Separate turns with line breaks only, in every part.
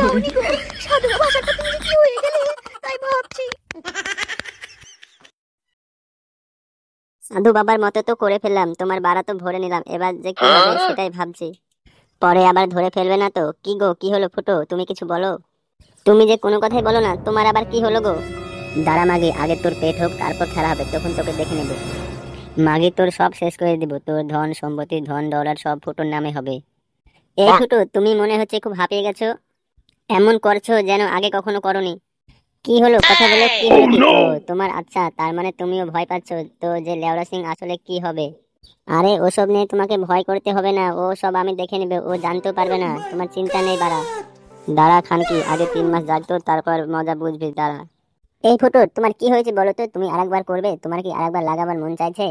যাওনি গো, সাধু বাবা আসার পর তুমি যে কি হয়ে গেলে তাই ভাবছি।
সাধু বাবার মতো তো করে ফেললাম, তোমার বাড়া তো ভরে নিলাম, এবার যে কি হবে সেটাই ভাবছি। পরে আবার ধরে ফেলবে না তো? কি গো, কি হলো ফুটো, তুমি কিছু বলো। তুমি যে কোনো কথাই বলো না, তোমার আবার কি হলো গো? দাঁড়া মাগি, আগে তোর পেট হোক, তারপর খেলা হবে, তখন তোকে দেখে নেব। মাগি তোর সব শেষ করে দিব, তোর ধন সম্পত্তি ধন দৌলত সব ফুটোর নামে হবে। এই ফুটো, তুমি মনে হচ্ছে খুব হাঁপিয়ে গেছো, এমন করছো যেন আগে কখনো করনি। কি হলো, কথা বলো, কি হলো কি? ও তোমার, আচ্ছা তার মানে তুমিও ভয় পাচ্ছ তো যে লেওড়া সিং আসলে কি হবে। আরে ওসব নিয়ে তোমাকে ভয় করতে হবে না, ও সব আমি দেখে নেবে, ও জানতেও পারবে না, তোমার চিন্তা নেই বাড়া। দাঁড়া খানকি, আগে 3 মাস যাক তো, তারপর মজা বুঝবি, দাঁড়া। এই ফুটো, তোমার কি হয়েছে বলো তো, তুমি আরেকবার করবে? তোমার কি আরেকবার লাগাবার মন চাইছে?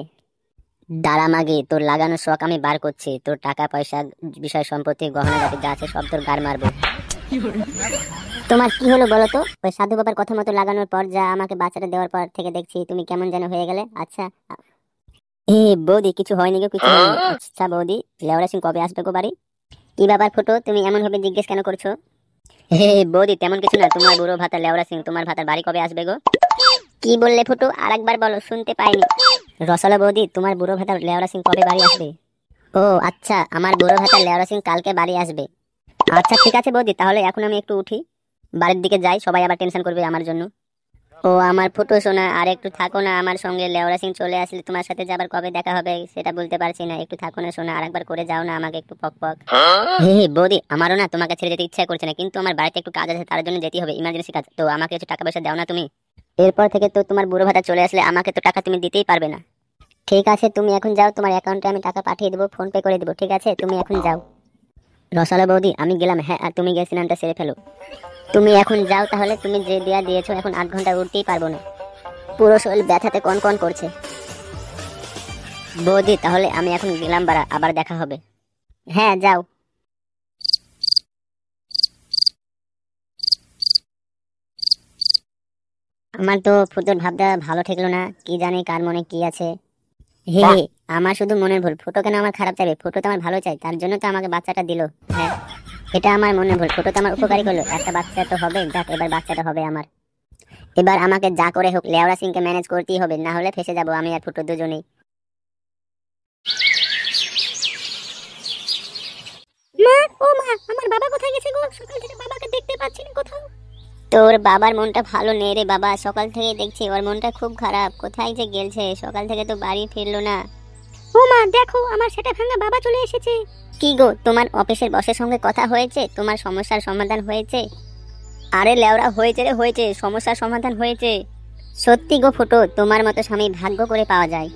দাঁড়া মাগি, তোর লাগানোর শখ আমি বার করছি, তোর টাকা পয়সা বিষয় সম্পত্তি গহনা গাটি যা আছে সব তোর গার মারবো। তোমার কি হলো বলো তো? ওই সাধু বাবার কথা মতো লাগানোর পর যা আমাকে বাচ্চাটা দেওয়ার পর থেকে দেখছি তুমি কেমন যেন হয়ে গেলে। আচ্ছা এ বৌদি, কিছু হয়নি গো, কিছু হয়নি। আচ্ছা বৌদি, লেওড়া সিং কবে আসবে গো বাড়ি? কি ব্যাপার ফুটো, তুমি এমন ভাবে জিজ্ঞেস কেন করছো? হে বৌদি, তেমন কিছু না, তোমার বুড়ো ভাতা লেওড়া সিং তোমার ভাতার বাড়ি কবে আসবে গো? কি বললে ফুটো, আরেকবার বলো, শুনতে পাইনি। রসলা বৌদি, তোমার বুড়ো ভাতা লেওড়া সিং কবে বাড়ি আসবে? ও আচ্ছা, আমার বুড়ো ভাতা লেওড়া সিং কালকে বাড়ি আসবে। আচ্ছা ঠিক আছে বৌদি, তাহলে এখন আমি একটু উঠি, বাড়ির দিকে যাই, সবাই আবার টেনশন করবে আমার জন্য। ও আমার ফুটো সোনা, আর একটু থাকো না আমার সঙ্গে, লেওড়া সিং চলে আসলে তোমার সাথে যে আবার কবে দেখা হবে সেটা বলতে পারছি না, একটু থাকো না সোনা, আরেকবার করে যাও না আমাকে একটু পক পক। হে বৌদি, আমারও না তোমাকে ছেড়ে যেতে ইচ্ছা করছে না, কিন্তু আমার বাড়িতে একটু কাজ আছে, তার জন্য যেতে হবে, ইমার্জেন্সি কাজ, তো আমাকে একটু টাকা পয়সা দাও না তুমি। এরপর থেকে তো তোমার বুড়ো ভাতা চলে আসলে আমাকে তো টাকা তুমি দিতেই পারবে না। ঠিক আছে তুমি এখন যাও, তোমার অ্যাকাউন্টে আমি টাকা পাঠিয়ে দেবো, ফোন পে করে দেবো, ঠিক আছে তুমি এখন যাও। রসালা বৌদি আমি গেলাম, হ্যাঁ, আর তুমি গিয়ে স্নানটা সেরে ফেলো। তুমি এখন যাও তাহলে, তুমি যে দেয়া দিয়েছো, এখন 8 ঘন্টা উঠতেই পারবো না, পুরো শরীর ব্যথাতে কন কন করছে। বৌদি তাহলে আমি এখন গেলাম বাড়া, আবার দেখা হবে। হ্যাঁ যাও। আমার তো ফুটোর ভাবটা ভালো ঠেকলো না, কি জানি কার মনে কি আছে। হে আমার শুধু মনের ভুল, ফুটো কেন আমার খারাপ চাইবে? ফুটো তো আমার ভালো চাই, তার জন্য তো আমাকে বাচ্চাটা দিল। হ্যাঁ, এটা আমার মনের ভুল, ফুটো তো আমার উপকারী করলো, একটা বাচ্চা তো হবে, যাক এবার বাচ্চাটা হবে আমার। এবার আমাকে যা করে হোক লেওড়া সিংকে ম্যানেজ করতেই হবে, না হলে ফেসে যাবো আমি আর ফুটো দুজনেই। মা, ও মা, আমার বাবা কোথায় গেছে গো? সকাল থেকে বাবাকে দেখতে পাচ্ছি না কোথাও। তোর বাবার মনটা ভালো নেই রে বাবা, সকাল থেকে দেখছি ওর মনটা খুব খারাপ, কোথায় যে গেলছে, সকাল থেকে তো বাড়ি ফিরলো না। ও মা দেখো, আমার সেটা ভাঙা বাবা চলে এসেছে। কি গো, তোমার অফিসের বসের সঙ্গে কথা হয়েছে? তোমার সমস্যার সমাধান হয়েছে? আরে লেওড়া হয়েছে রে, হয়েছে, সমস্যার সমাধান হয়েছে। সত্যি গো ফুটো, তোমার মতো স্বামী ভাগ্য করে পাওয়া যায়।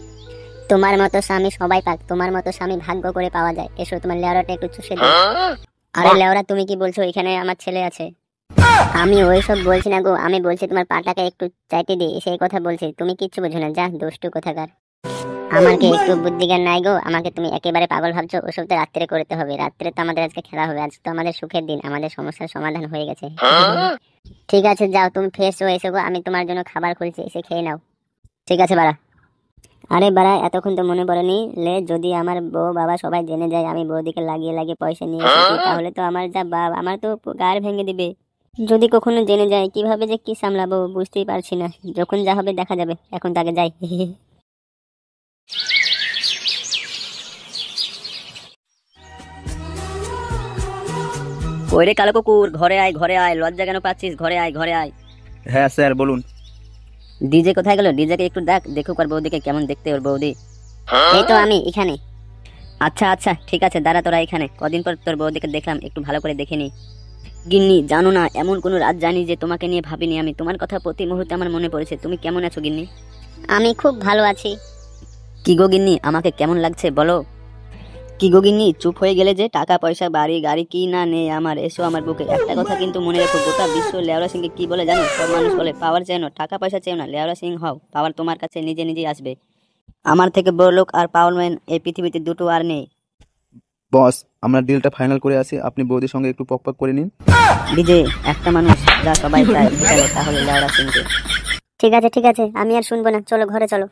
তোমার মতো স্বামী সবাই পাক, তোমার মতো স্বামী ভাগ্য করে পাওয়া যায়। এসো তোমার লেওড়াটা একটু চুষে দাও। আরে লেওড়া তুমি কি বলছো, এখানে আমার ছেলে আছে। আমি ওইসব বলছি না গো, আমি বলছি তোমার পাটাকে একটু চাইতে দিই, সেই কথা বলছি। তুমি কিচ্ছু বোঝো না, যা দুষ্টু কোথাকার। আমার কি একটু বুদ্ধিজ্ঞান নাই গো? আমাকে তুমি একেবারে পাগল ভাবছো? ওসব তো রাত্রে করতে হবে, রাত্রে তো আমাদের আজকে খেলা হবে, আজ তো আমাদের সুখের দিন, আমাদের সমস্যার সমাধান হয়ে গেছে। ঠিক আছে যাও, তুমি ফ্রেশ হয়ে এসো গো, আমি তোমার জন্য খাবার খুলছি, এসে খেয়ে নাও। ঠিক আছে বাড়া। আরে বাড়া, এতক্ষণ তো মনে পড়েনি লে, যদি আমার বউ বাবা সবাই জেনে যায় আমি বৌদিকে লাগিয়ে লাগিয়ে পয়সা নিয়ে এসেছি, তাহলে তো আমার যা আমার তো গাড় ভেঙে দিবে। যদি কখনো জেনে যায় কিভাবে যে কি সামলাবো বুঝতেই পারছি না, যখন যা হবে দেখা যাবে, এখন তাকে যাই।
ওইরে কালো কুকুর, ঘরে আয়, ঘরে আয়, লজ্জা কেন পাচ্ছিস? ঘরে আয়, ঘরে আয়।
হ্যাঁ স্যার বলুন।
ডিজে কোথায় গেল? ডিজেকে একটু দেখ, দেখুক আর বৌদিকে কেমন দেখতে ওর বৌদি।
এই তো আমি এখানে।
আচ্ছা আচ্ছা ঠিক আছে, দাঁড়া তোরা এখানে, কদিন পর তোর বৌদিকে দেখলাম, একটু ভালো করে দেখে নি। গিন্নি জানো না, এমন কোনো রাত জানি যে তোমাকে নিয়ে ভাবিনি আমি, তোমার কথা প্রতি মুহূর্তে আমার মনে পড়েছে। তুমি কেমন আছো গিন্নি?
আমি খুব ভালো আছি।
কি গো গিন্নি, আমাকে কেমন লাগছে বলো? কি গো গিন্নি, চুপ হয়ে গেলে যে? টাকা পয়সা বাড়ি গাড়ি কি না নেই আমার, এসো আমার বুকে। একটা কথা কিন্তু মনে রেখো, গোটা বিশ্ব লেওড়া সিংকে কি বলে জানো? সব মানুষ বলে পাওয়ার চেয়ে না, টাকা পয়সা চেয়েও না, লেওড়া সিং হও, পাওয়ার তোমার কাছে নিজে নিজেই আসবে। আমার থেকে বড় লোক আর পাওয়ার ম্যান এই পৃথিবীতে দুটো আর নেই।
বস, আমরা ডিলটা ফাইনাল করে আসি, আপনি বৌদির সঙ্গে একটু পক পক করে নিন।
ডিজে, একটা মানুষ যা সবাই চায় বিকালে, তাহলে লেওড়া সিংকে।
ঠিক আছে ঠিক আছে, আমি আর শুনবো না, চলো ঘরে চলো।